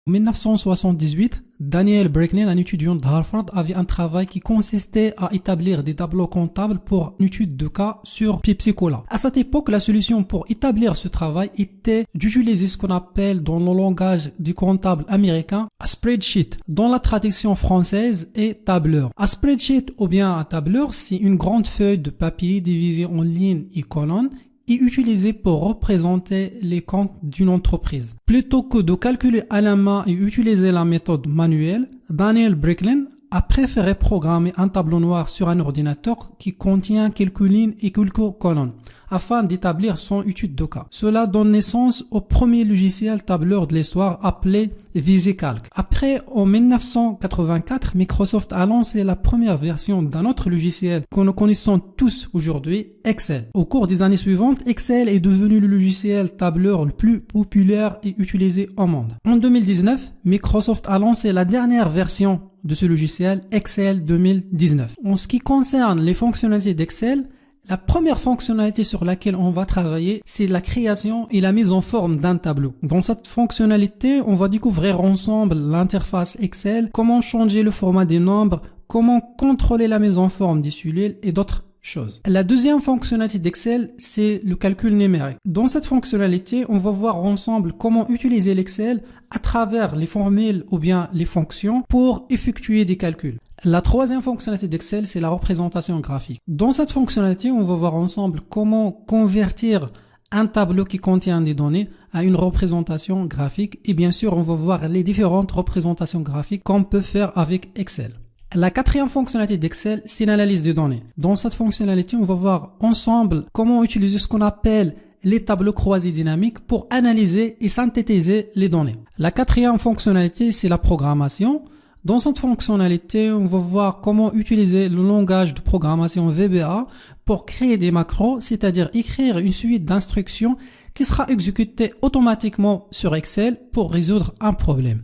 En 1978, Daniel Bregnin, un étudiant de Harvard, avait un travail qui consistait à établir des tableaux comptables pour une étude de cas sur Pepsi Cola. À cette époque, la solution pour établir ce travail était d'utiliser ce qu'on appelle dans le langage des comptables américains un spreadsheet, dont la traduction française est tableur. Un spreadsheet ou bien un tableur, c'est une grande feuille de papier divisée en lignes et colonnes et utilisé pour représenter les comptes d'une entreprise. Plutôt que de calculer à la main et utiliser la méthode manuelle, Daniel Bregnin a préféré programmer un tableau noir sur un ordinateur qui contient quelques lignes et quelques colonnes afin d'établir son étude de cas. Cela donne naissance au premier logiciel tableur de l'histoire appelé VisiCalc. Après, en 1984, Microsoft a lancé la première version d'un autre logiciel que nous connaissons tous aujourd'hui, Excel. Au cours des années suivantes, Excel est devenu le logiciel tableur le plus populaire et utilisé au monde. En 2019, Microsoft a lancé la dernière version de ce logiciel, Excel 2019. En ce qui concerne les fonctionnalités d'Excel, la première fonctionnalité sur laquelle on va travailler, c'est la création et la mise en forme d'un tableau. Dans cette fonctionnalité, on va découvrir ensemble l'interface Excel, comment changer le format des nombres, comment contrôler la mise en forme des cellules et d'autres choses. La deuxième fonctionnalité d'Excel, c'est le calcul numérique. Dans cette fonctionnalité, on va voir ensemble comment utiliser l'Excel à travers les formules ou bien les fonctions pour effectuer des calculs. La troisième fonctionnalité d'Excel, c'est la représentation graphique. Dans cette fonctionnalité, on va voir ensemble comment convertir un tableau qui contient des données à une représentation graphique. Et bien sûr, on va voir les différentes représentations graphiques qu'on peut faire avec Excel. La quatrième fonctionnalité d'Excel, c'est l'analyse des données. Dans cette fonctionnalité, on va voir ensemble comment utiliser ce qu'on appelle les tableaux croisés dynamiques pour analyser et synthétiser les données. La quatrième fonctionnalité, c'est la programmation. Dans cette fonctionnalité, on va voir comment utiliser le langage de programmation VBA pour créer des macros, c'est-à-dire écrire une suite d'instructions qui sera exécutée automatiquement sur Excel pour résoudre un problème.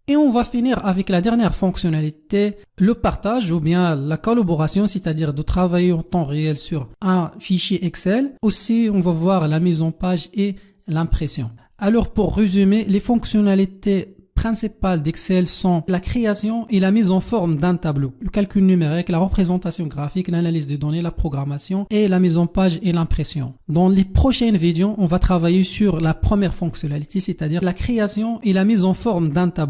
Et on va finir avec la dernière fonctionnalité, le partage ou bien la collaboration, c'est-à-dire de travailler en temps réel sur un fichier Excel. Aussi, on va voir la mise en page et l'impression. Alors, pour résumer, les fonctionnalités principales d'Excel sont la création et la mise en forme d'un tableau, le calcul numérique, la représentation graphique, l'analyse des données, la programmation et la mise en page et l'impression. Dans les prochaines vidéos, on va travailler sur la première fonctionnalité, c'est-à-dire la création et la mise en forme d'un tableau.